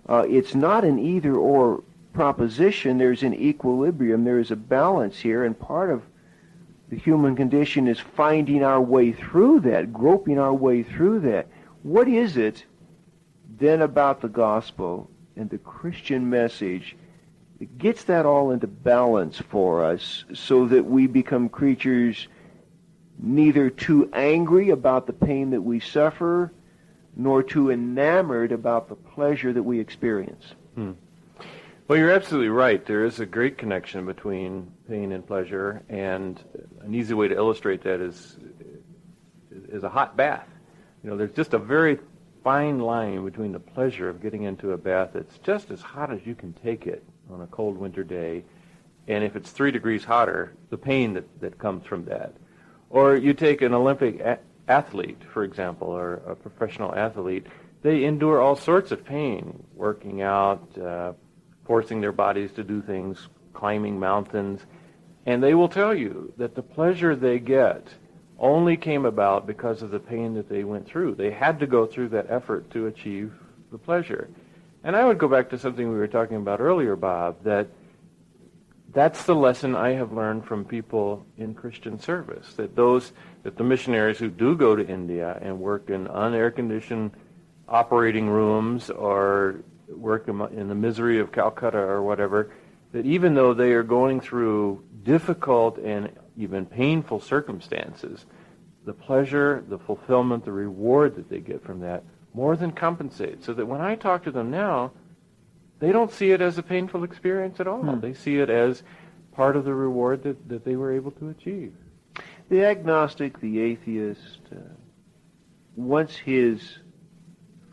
Speaker 1: it's not an either-or proposition. There's an equilibrium. There is a balance here, and part of the human condition is finding our way through that, groping our way through that. What is it then about the gospel and the Christian message that gets that all into balance for us so that we become creatures neither too angry about the pain that we suffer nor too enamored about the pleasure that we experience?
Speaker 2: Well, you're absolutely right. There is a great connection between pain and pleasure, and an easy way to illustrate that is a hot bath. You know, there's just a very fine line between the pleasure of getting into a bath that's just as hot as you can take it on a cold winter day, and if it's 3 degrees hotter, the pain that comes from that. Or you take an Olympic athlete, for example, or a professional athlete, they endure all sorts of pain, working out, forcing their bodies to do things, climbing mountains, and they will tell you that the pleasure they get only came about because of the pain that they went through. They had to go through that effort to achieve the pleasure. And I would go back to something we were talking about earlier, Bob, that that's the lesson I have learned from people in Christian service, that the missionaries who do go to India and work in unair-conditioned operating rooms or work in the misery of Calcutta or whatever, that even though they are going through difficult and even painful circumstances, the pleasure, the fulfillment, the reward that they get from that more than compensates. So that when I talk to them now, they don't see it as a painful experience at all. They see it as part of the reward that they were able to achieve.
Speaker 1: The agnostic, the atheist, wants his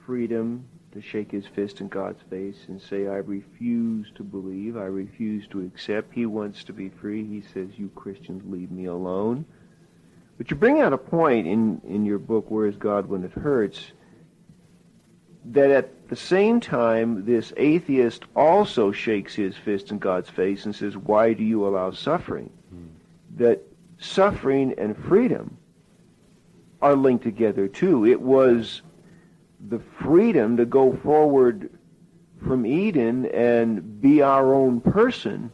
Speaker 1: freedom to shake his fist in God's face and say, I refuse to believe, I refuse to accept. He wants to be free. He says, you Christians, leave me alone. But you bring out a point in your book, Where is God When It Hurts, that at the same time, this atheist also shakes his fist in God's face and says, why do you allow suffering? That suffering and freedom are linked together too. It was the freedom to go forward from Eden and be our own person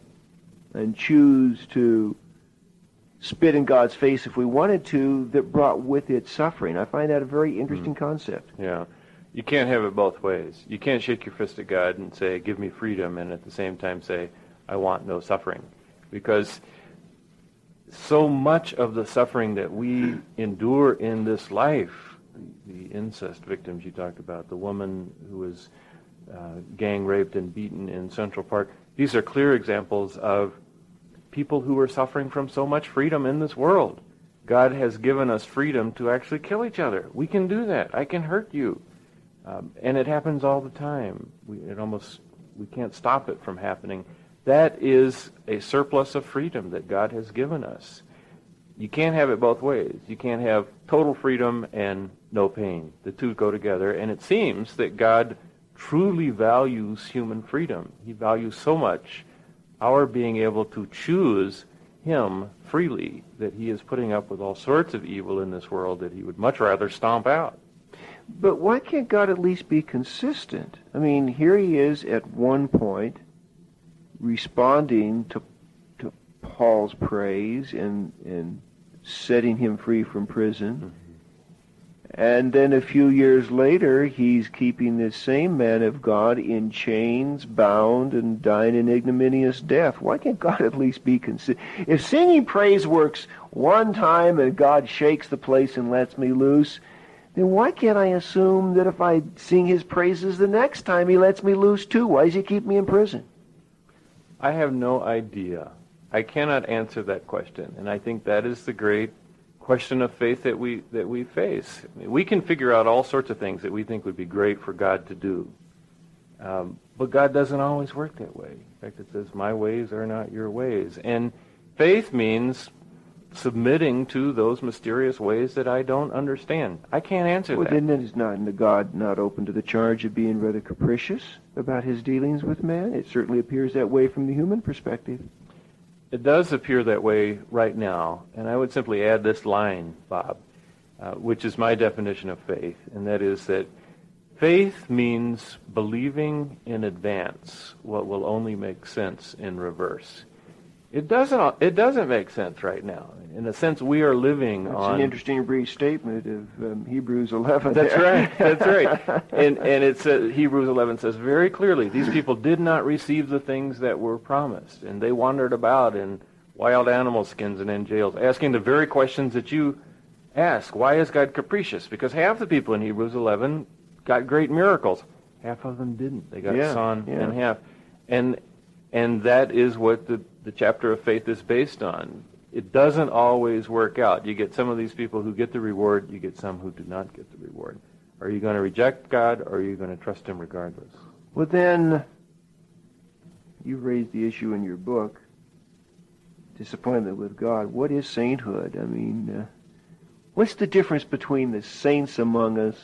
Speaker 1: and choose to spit in God's face if we wanted to that brought with it suffering. I find that a very interesting concept.
Speaker 2: Yeah. You can't have it both ways. You can't shake your fist at God and say, give me freedom, and at the same time say, I want no suffering. Because so much of the suffering that we endure in this life, the incest victims you talked about, the woman who was gang raped and beaten in Central Park, these are clear examples of people who are suffering from so much freedom in this world. God has given us freedom to actually kill each other. We can do that. I can hurt you. And it happens all the time. We can't stop it from happening. That is a surplus of freedom that God has given us. You can't have it both ways. You can't have total freedom and no pain. The two go together. And it seems that God truly values human freedom. He values so much our being able to choose Him freely that He is putting up with all sorts of evil in this world that He would much rather stomp out.
Speaker 1: But why can't God at least be consistent? I mean, here He is at one point responding to Paul's praise and setting him free from prison. Mm-hmm. And then a few years later, He's keeping this same man of God in chains, bound, and dying an ignominious death. Why can't God at least be consistent? If singing praise works one time and God shakes the place and lets me loose, then why can't I assume that if I sing His praises the next time, He lets me loose too? Why does He keep me in prison?
Speaker 2: I have no idea. I cannot answer that question, and I think that is the great question of faith that we face. I mean, we can figure out all sorts of things that we think would be great for God to do, but God doesn't always work that way. In fact, it says, "My ways are not your ways," and faith means submitting to those mysterious ways that I don't understand. I can't answer that.
Speaker 1: Well, then is God not open to the charge of being rather capricious about His dealings with man? It certainly appears that way from the human perspective.
Speaker 2: It does appear that way right now, and I would simply add this line, Bob, which is my definition of faith, and that is that faith means believing in advance what will only make sense in reverse. It doesn't make sense right now. In a sense, we are living on...
Speaker 1: That's an interesting brief statement of Hebrews 11.
Speaker 2: That's right. And it says, Hebrews 11 says very clearly, these people did not receive the things that were promised, and they wandered about in wild animal skins and in jails, asking the very questions that you ask. Why is God capricious? Because half the people in Hebrews 11 got great miracles. Half of them didn't. They got sawn in half. And that is what the chapter of faith is based on. It doesn't always work out. You get some of these people who get the reward, you get some who do not get the reward. Are you going to reject God, or are you going to trust Him regardless?
Speaker 1: Well, then, you raised the issue in your book, disappointment with God. What is sainthood? I mean, what's the difference between the saints among us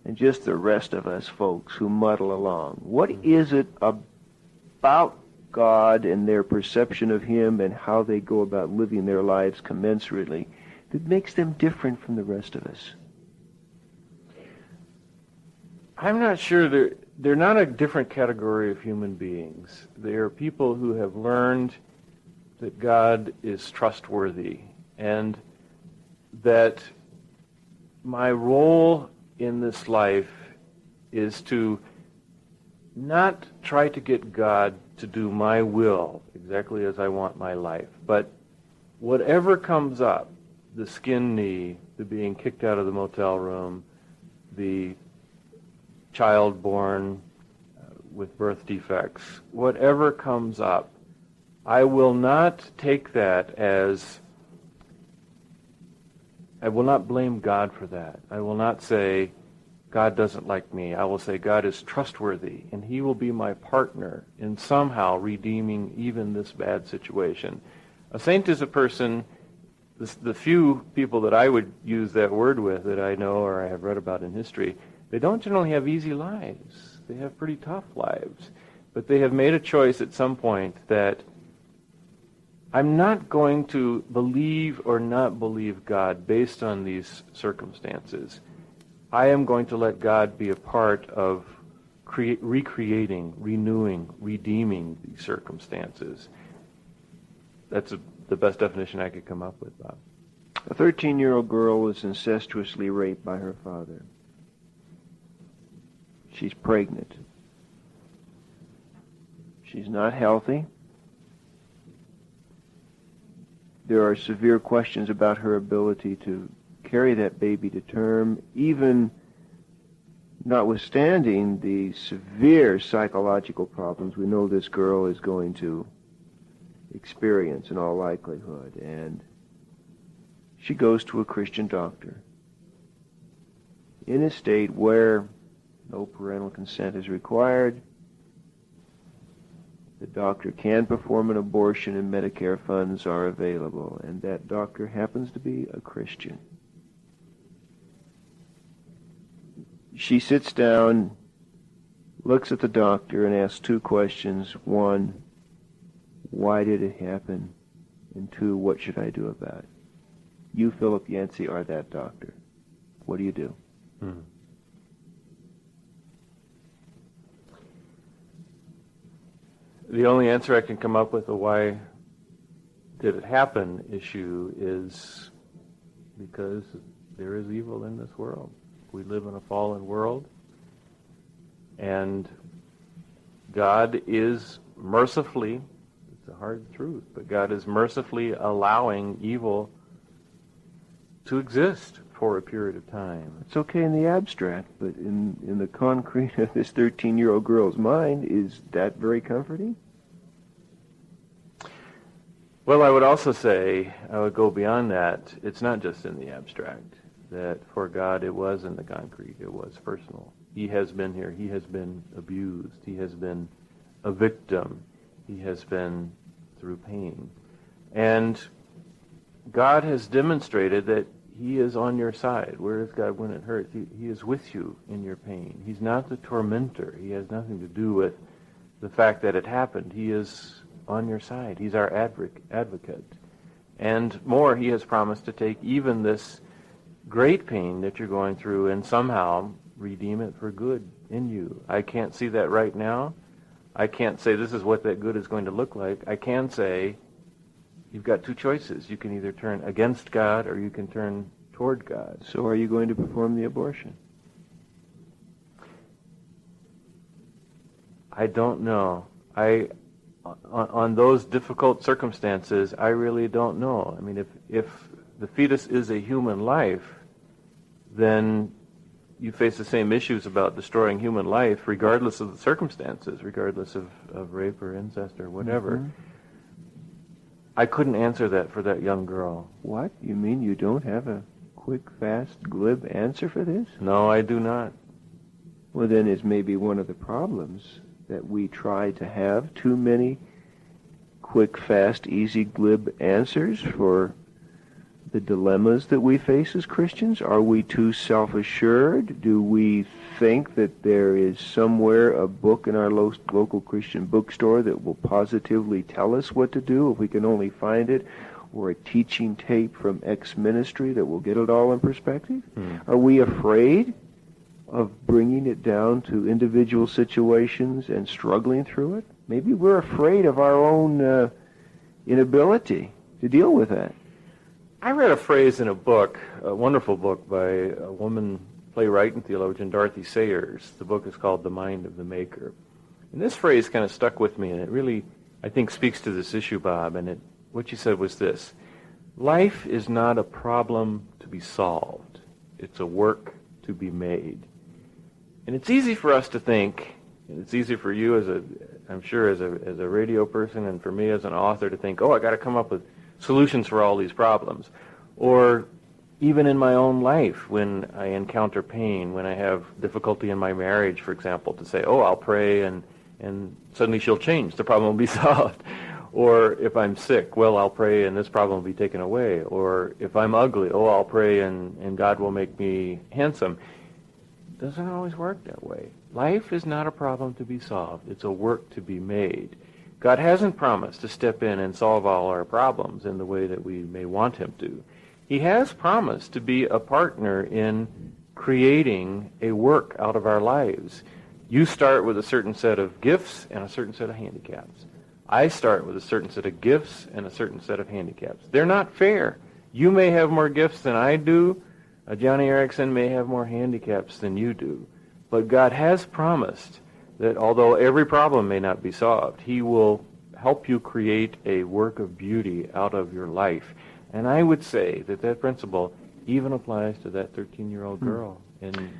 Speaker 1: and just the rest of us folks who muddle along? What is it about God and their perception of Him and how they go about living their lives commensurately that makes them different from the rest of us?
Speaker 2: I'm not sure they're not a different category of human beings. They are people who have learned that God is trustworthy, and that my role in this life is to not try to get God to do my will exactly as I want my life, but whatever comes up, the skin knee, the being kicked out of the motel room, the child born with birth defects, whatever comes up, I will not take that as, I will not blame God for that. I will not say, God doesn't like me. I will say, God is trustworthy, and he will be my partner in somehow redeeming even this bad situation. A saint is a person, the few people that I would use that word with that I know or I have read about in history, they don't generally have easy lives. They have pretty tough lives. But they have made a choice at some point that I'm not going to believe or not believe God based on these circumstances. I am going to let God be a part of recreating, renewing, redeeming these circumstances. That's the best definition I could come up with, Bob.
Speaker 1: A 13-year-old girl was incestuously raped by her father. She's pregnant. She's not healthy. There are severe questions about her ability to carry that baby to term, even notwithstanding the severe psychological problems we know this girl is going to experience in all likelihood. And she goes to a Christian doctor in a state where no parental consent is required. The doctor can perform an abortion and Medicare funds are available, and that doctor happens to be a Christian. She sits down, looks at the doctor, and asks two questions. One, why did it happen? And two, what should I do about it? You, Philip Yancey, are that doctor. What do you do?
Speaker 2: The only answer I can come up with, a why did it happen issue, is because there is evil in this world. We live in a fallen world, and God is mercifully, it's a hard truth, but God is mercifully allowing evil to exist for a period of time.
Speaker 1: It's okay in the abstract, but in the concrete of this 13-year-old girl's mind, is that very comforting?
Speaker 2: Well, I would also say, I would go beyond that, it's not just in the abstract, that for God it was in the concrete, it was personal. He has been here, he has been abused, he has been a victim, he has been through pain. And God has demonstrated that he is on your side. Where is God when it hurts? He is with you in your pain. He's not the tormentor. He has nothing to do with the fact that it happened. He is on your side. He's our advocate. And more, he has promised to take even this great pain that you're going through and somehow redeem it for good in you. I can't see that right now. I can't say this is what that good is going to look like. I can say you've got two choices. You can either turn against God or you can turn toward God.
Speaker 1: So are you going to perform the abortion?
Speaker 2: I don't know. On those difficult circumstances, I really don't know. I mean, if the fetus is a human life, then you face the same issues about destroying human life regardless of the circumstances, regardless of rape or incest or whatever. Mm-hmm. I couldn't answer that for that young girl.
Speaker 1: What? You mean you don't have a quick, fast, glib answer for this?
Speaker 2: No, I do not.
Speaker 1: Well, then it's maybe one of the problems that we try to have too many quick, fast, easy, glib answers for the dilemmas that we face as Christians. Are we too self-assured? Do we think that there is somewhere a book in our local Christian bookstore that will positively tell us what to do if we can only find it, or a teaching tape from X ministry that will get it all in perspective? Are we afraid of bringing it down to individual situations and struggling through it? Maybe we're afraid of our own inability to deal with that.
Speaker 2: I read a phrase in a book, a wonderful book by a woman playwright and theologian, Dorothy Sayers. The book is called The Mind of the Maker. And this phrase kind of stuck with me, and it really, I think, speaks to this issue, Bob. And what she said was this: life is not a problem to be solved. It's a work to be made. And it's easy for us to think, and it's easy for you I'm sure as a radio person, and for me as an author to think, oh, I got to come up with solutions for all these problems. Or even in my own life, when I encounter pain, when I have difficulty in my marriage, for example, to say, oh, I'll pray and suddenly she'll change. The problem will be solved. Or if I'm sick, well, I'll pray and this problem will be taken away. Or if I'm ugly, oh, I'll pray and God will make me handsome. It doesn't always work that way. Life is not a problem to be solved. It's a work to be made. God hasn't promised to step in and solve all our problems in the way that we may want him to. He has promised to be a partner in creating a work out of our lives. You start with a certain set of gifts and a certain set of handicaps. I start with a certain set of gifts and a certain set of handicaps. They're not fair. You may have more gifts than I do. Johnny Erickson may have more handicaps than you do. But God has promised that although every problem may not be solved, he will help you create a work of beauty out of your life. And I would say that principle even applies to that 13-year-old girl in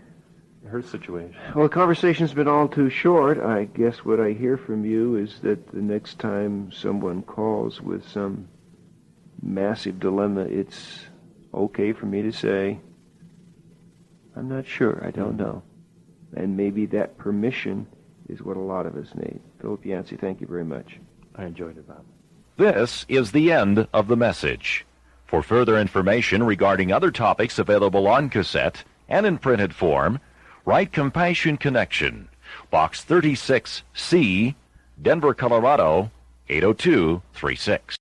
Speaker 2: her situation.
Speaker 1: Well, the conversation's been all too short. I guess what I hear from you is that the next time someone calls with some massive dilemma, it's okay for me to say, I'm not sure, I don't know. And maybe that permission is what a lot of us need. Philip Yancey, thank you very much.
Speaker 2: I enjoyed it, Bob.
Speaker 3: This is the end of the message. For further information regarding other topics available on cassette and in printed form, write Compassion Connection, Box 36C, Denver, Colorado, 80236.